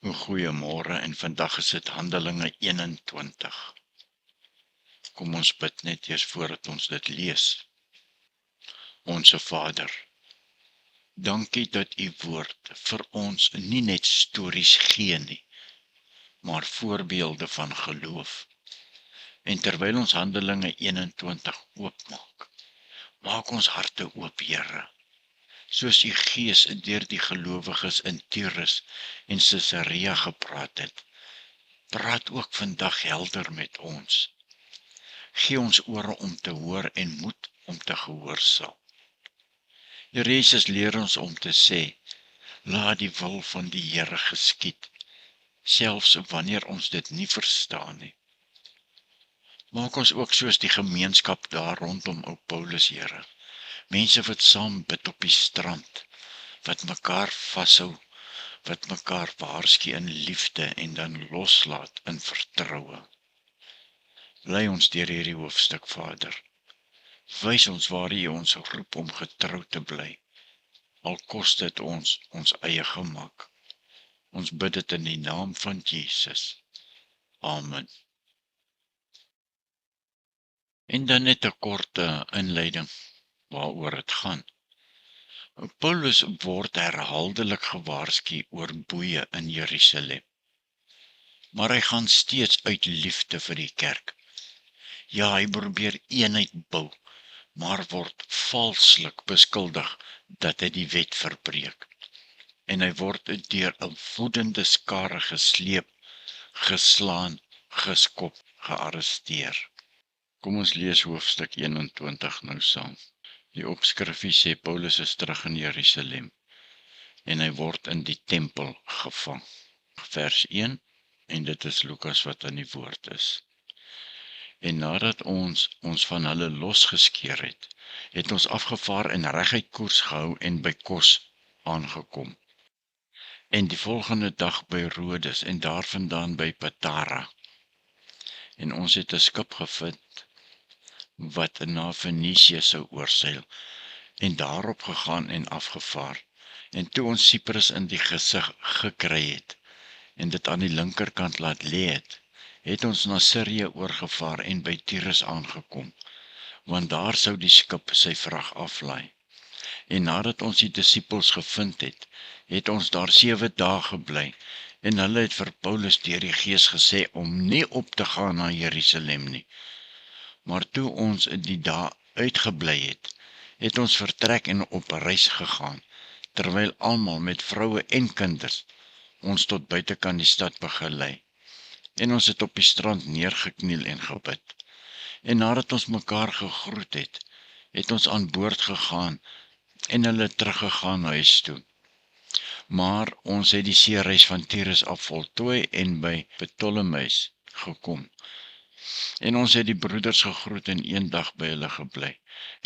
Goeiemôre en vandag is dit Handelinge 21. Kom ons bid net eers voordat ons dit lees. Onse Vader, dankie dat U woord vir ons nie net stories gee nie, maar voorbeelde van geloof. En terwyl ons Handelinge 21 oopmaak, maak ons harte oop, Here. Soos U Gees deur die gelowiges in Tyrus en Caesarea gepraat het, praat ook vandag helder met ons. Gee ons ore om te hoor en moed om te gehoorsaam. Here Jesus leer ons om te sê, laat die wil van die Here geskied, selfs wanneer ons dit nie verstaan nie. Maak ons ook soos die gemeenskap daar rondom ou Paulus, Here. Mense wat saam bid op die strand, wat mekaar vashou, wat mekaar waarsku in liefde en dan loslaat in vertroue. Lei ons deur hierdie hoofstuk, Vader. Wys ons waar U ons roep om getrou te bly, al kos dit ons eie gemak. Ons bid dit in die naam van Jesus. Amen. En dan net 'n korte inleiding waaroor dit gaan. Paulus word herhaaldelik gewaarsku oor boeye in Jerusalem. Maar hy gaan steeds uit liefde vir die kerk. Ja, hy probeer eenheid bou, maar word valslik beskuldig dat hy die wet verbreek. En hy word deur 'n woedende skare gesleep, geslaan, geskop, gearresteer. Kom ons lees hoofstuk 21 nou saam. Die opskrifie sê Paulus is terug in Jerusalem en hy word in die tempel gevang. Vers 1, en dit is Lukas wat aan die woord is. En nadat ons van hulle losgeskeer het ons afgevaar en reguit koers gehou en by Kos aangekom. En die volgende dag by Rhodes en daarvandaan by Patara. En ons het 'n skip gevind wat na Fenisië sou oorseil, en daarop gegaan en afgevaar. En toe ons Cyprus in die gesig gekry het, en dit aan die linkerkant laat lê het ons na Sirië oorgevaar en by Tyrus aangekom, want daar sou die skip sy vrag aflaai. En nadat ons die disippels gevind het ons daar 7 dae gebly, en hulle het vir Paulus deur die Gees gesê om nie op te gaan na Jerusalem nie. Maar toe ons die dae uitgebly het ons vertrek en op reis gegaan, terwyl almal met vroue en kinders ons tot buitekant die stad begelei. En ons het op die strand neergekniel en gebid. En nadat ons mekaar gegroet het ons aan boord gegaan en hulle teruggegaan huis toe. Maar ons het die seereis van Tyrus af voltooi en by Ptolemeis gekom. En ons het die broeders gegroet en 1 dag by hulle gebly.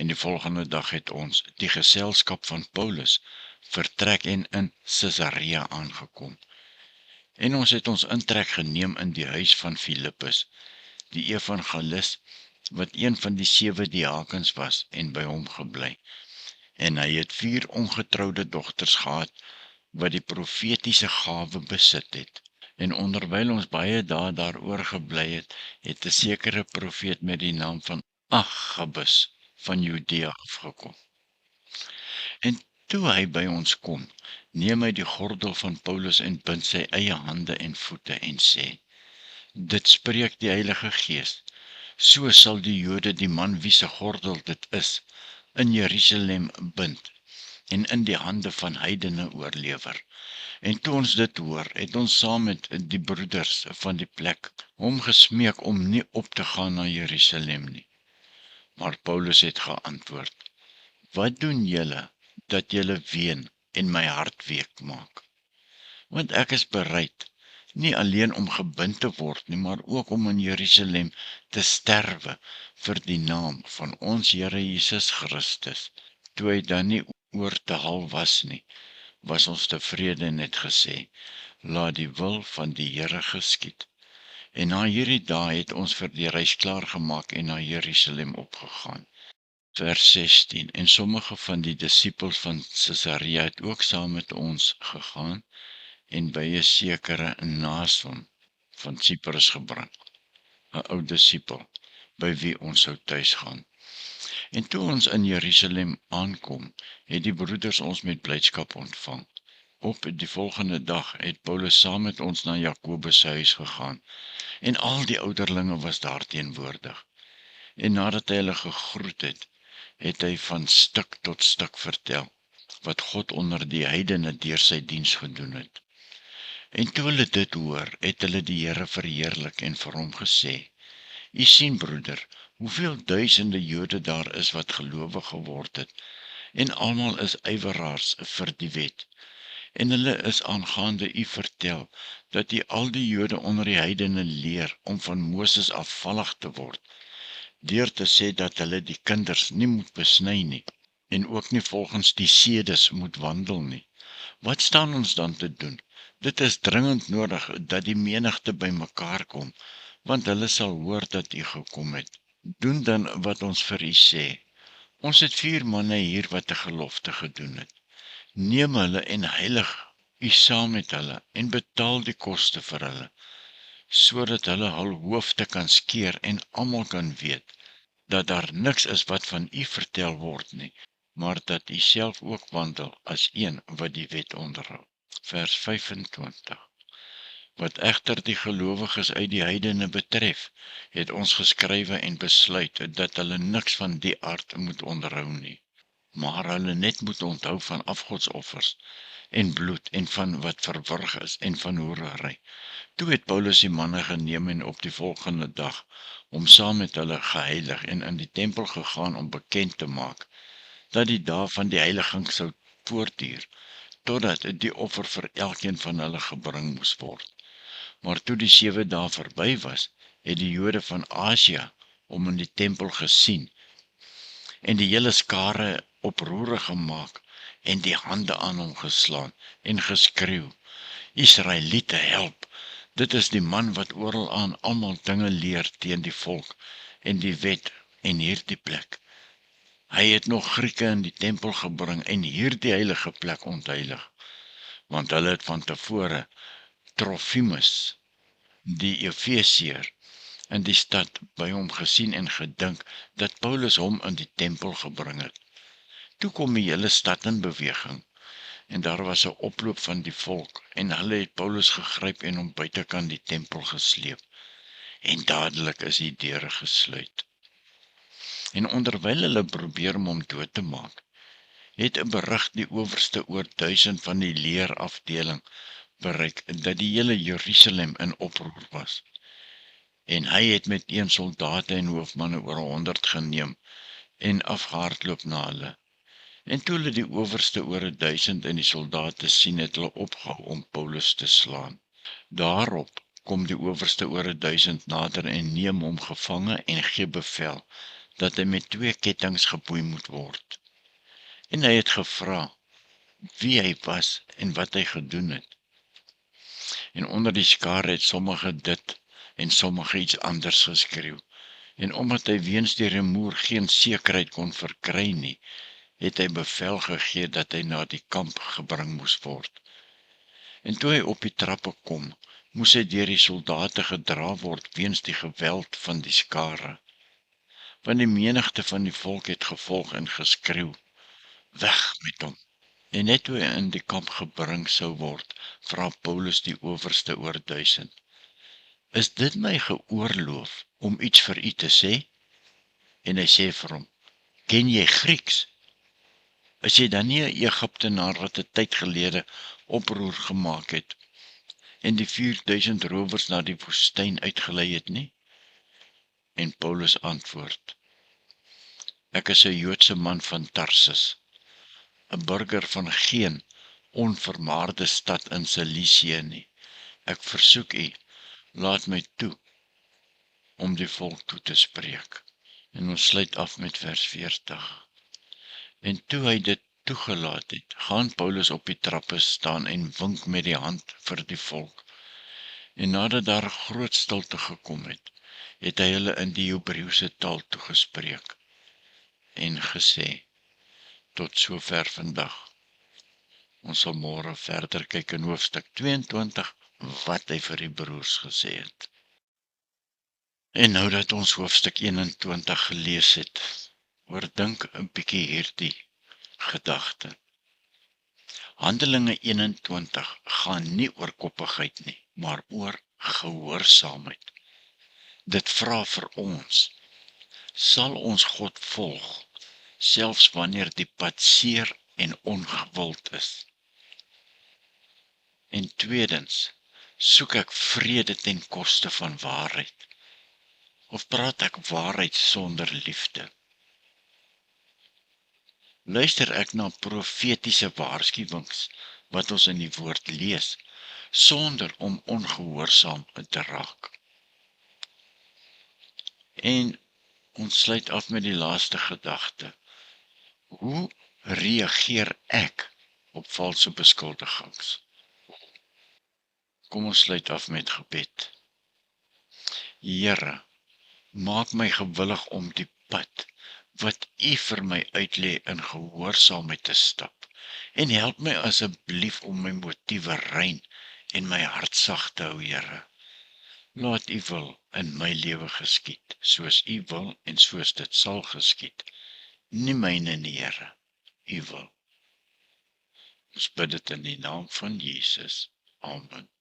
En die volgende dag het ons, die geselskap van Paulus, vertrek en in Caesarea aangekom. En ons het ons intrek geneem in die huis van Filippus, die evangelis, wat een van die 7 diakens was en by hom gebly. En hy het 4 ongetroude dogters gehad, wat die profetiese gawe besit het. En onderwyl ons baie dae daaroor gebly het 'n sekere profeet met die naam van Agabus van Judea afgekom. En toe hy by ons kom, neem hy die gordel van Paulus en bind sy eie hande en voete en sê, dit spreek die Heilige Gees, so sal die Jode die man wie se gordel dit is, in Jerusalem bind, en in die hande van heidene oorlewer. En toe ons dit hoor, het ons saam met die broeders van die plek hom gesmeek om nie op te gaan na Jerusalem nie. Maar Paulus het geantwoord, wat doen julle, dat julle ween en my hart week maak? Want ek is bereid, nie alleen om gebind te word nie, maar ook om in Jerusalem te sterwe vir die naam van ons Here Jesus Christus. Toe hy dan nie oor te haal was nie, was ons tevrede en het gesê, laat die wil van die Here geskied. En na hierdie dae het ons vir die reis klaar gemaak en na Jerusalem opgegaan. Vers 16, en sommige van die disippels van Caesarea het ook saam met ons gegaan, en by 'n sekere Nason van Siprus gebring, 'n ou disipel, by wie ons sou tuis gaan. En toe ons in Jerusalem aankom, het die broeders ons met blydskap ontvang. Op die volgende dag het Paulus saam met ons na Jakobus se huis gegaan, en al die ouderlinge was daar teenwoordig. En nadat hy hulle gegroet het, het hy van stuk tot stuk vertel, wat God onder die heidene deur sy diens gedoen het. En toe hulle dit hoor, het hulle die Here verheerlik en vir hom gesê: "U sien, broeder, hoeveel duisende Jode daar is wat gelowig geword het, en almal is ywerraars vir die wet. En hulle is aangaande u vertel, dat u al die Jode onder die heidene leer om van Moses afvallig te word, deur te sê dat hulle die kinders nie moet besny nie, en ook nie volgens die sedes moet wandel nie. Wat staan ons dan te doen? Dit is dringend nodig dat die menigte bymekaar kom, want hulle sal hoor dat u gekom het. Doen dan wat ons vir u sê. Ons het 4 manne hier wat 'n gelofte gedoen het. Neem hulle en heilig u saam met hulle en betaal die koste vir hulle, sodat hulle hul hoofde kan skeer en almal kan weet, dat daar niks is wat van u vertel word nie, maar dat u self ook wandel as een wat die wet onderhou." Vers 25. Wat egter die gelowiges uit die heidene betref, het ons geskrywe en besluit dat hulle niks van die aard moet onderhou nie, maar hulle net moet onthou van afgodsoffers en bloed en van wat verwrig is en van hoerery. Toe het Paulus die manne geneem en op die volgende dag om saam met hulle geheilig en in die tempel gegaan om bekend te maak dat die dag van die heiliging sou voortduur, totdat die offer vir elkeen van hulle gebring moes word. Maar toe die 7 dae verby was, het die Jode van Asia hom in die tempel gesien en die hele skare oproerig gemaak en die hande aan hom geslaan en geskreeu: "Israeliete, help! Dit is die man wat oral aan almal dinge leer teen die volk en die wet en hierdie plek. Hy het nog Grieke in die tempel gebring en hierdie heilige plek ontheilig." Want hulle het van tevore Trofimus, die Efesiër, in die stad by hom gesien en gedink dat Paulus hom in die tempel gebring het. Toe kom die hele stad in beweging, en daar was 'n oploop van die volk, en hulle het Paulus gegryp en hom buitekant die tempel gesleep, en dadelik is die deure gesluit. En onderwyl hulle probeer om hom dood te maak, het 'n berig die owerste oor 1000 van die leerafdeling bereik dat die hele Jerusalem in oproer was. En hy het met 1 soldate en hoofmanne oor 100 geneem en afgehardloop na hulle. En toe hulle die owerste oor 1000 en die soldate sien, het hulle opgehou om Paulus te slaan. Daarop kom die owerste oor 1000 nader en neem hom gevange en gee bevel dat hy met 2 kettinge geboei moet word. En hy het gevra wie hy was en wat hy gedoen het. En onder die skare het sommige dit en sommige iets anders geskreeu. En omdat hy weens die rumoer geen sekerheid kon verkry nie, het hy bevel gegee dat hy na die kamp gebring moes word. En toe hy op die trappe kom, moes hy deur die soldate gedra word weens die geweld van die skare. Want die menigte van die volk het gevolg en geskreeu: "Weg met hom!" En net toe hy in die kamp gebring sou word, vra Paulus die owerste oor 1000: "Is dit my geoorloof om iets vir u te sê?" En hy sê vir hom: "Ken jy Grieks? Is jy dan nie 'n Egiptenaar wat 'n tyd gelede oproer gemaak het en die 4000 rowers na die woestyn uitgelei het nie?" En Paulus antwoord: "Ek is 'n Joodse man van Tarsus, 'n burger van geen onvermaarde stad in Cilicië nie. Ek versoek u, laat my toe om die volk toe te spreek." En ons sluit af met vers 40. En toe hy dit toegelaat het, gaan Paulus op die trappe staan en wink met die hand vir die volk. En nadat daar 'n groot stilte gekom het, het hy hulle in die Hebreëse taal toegespreek en gesê: "Tot sover vandag. Ons sal môre verder kyk in hoofstuk 22, wat hy vir die broers gesê het. En nou dat ons hoofstuk 21 gelees het, oordink 'n bietjie hierdie gedagte. Handelinge 21 gaan nie oor koppigheid nie, maar oor gehoorsaamheid. Dit vra vir ons, sal ons God volg, selfs wanneer die pad seer en ongewild is? En tweedens, soek ek vrede ten koste van waarheid? Of praat ek waarheid sonder liefde? Luister ek na profetiese waarskuwings wat ons in die woord lees, sonder om ongehoorsaam te raak? En ons sluit af met die laaste gedagte. Hoe reageer ek op valse beskuldigings? Kom ons sluit af met gebed. Here, maak my gewillig om die pad wat U vir my uitlê in gehoorsaamheid te stap, en help my asseblief om my motiewe rein en my hart sag te hou, Here. Laat U wil in my lewe geskied, soos U wil en soos dit sal geskied. Nie myne nie, Here, U wil. Ons bid dit in die naam van Jesus. Amen.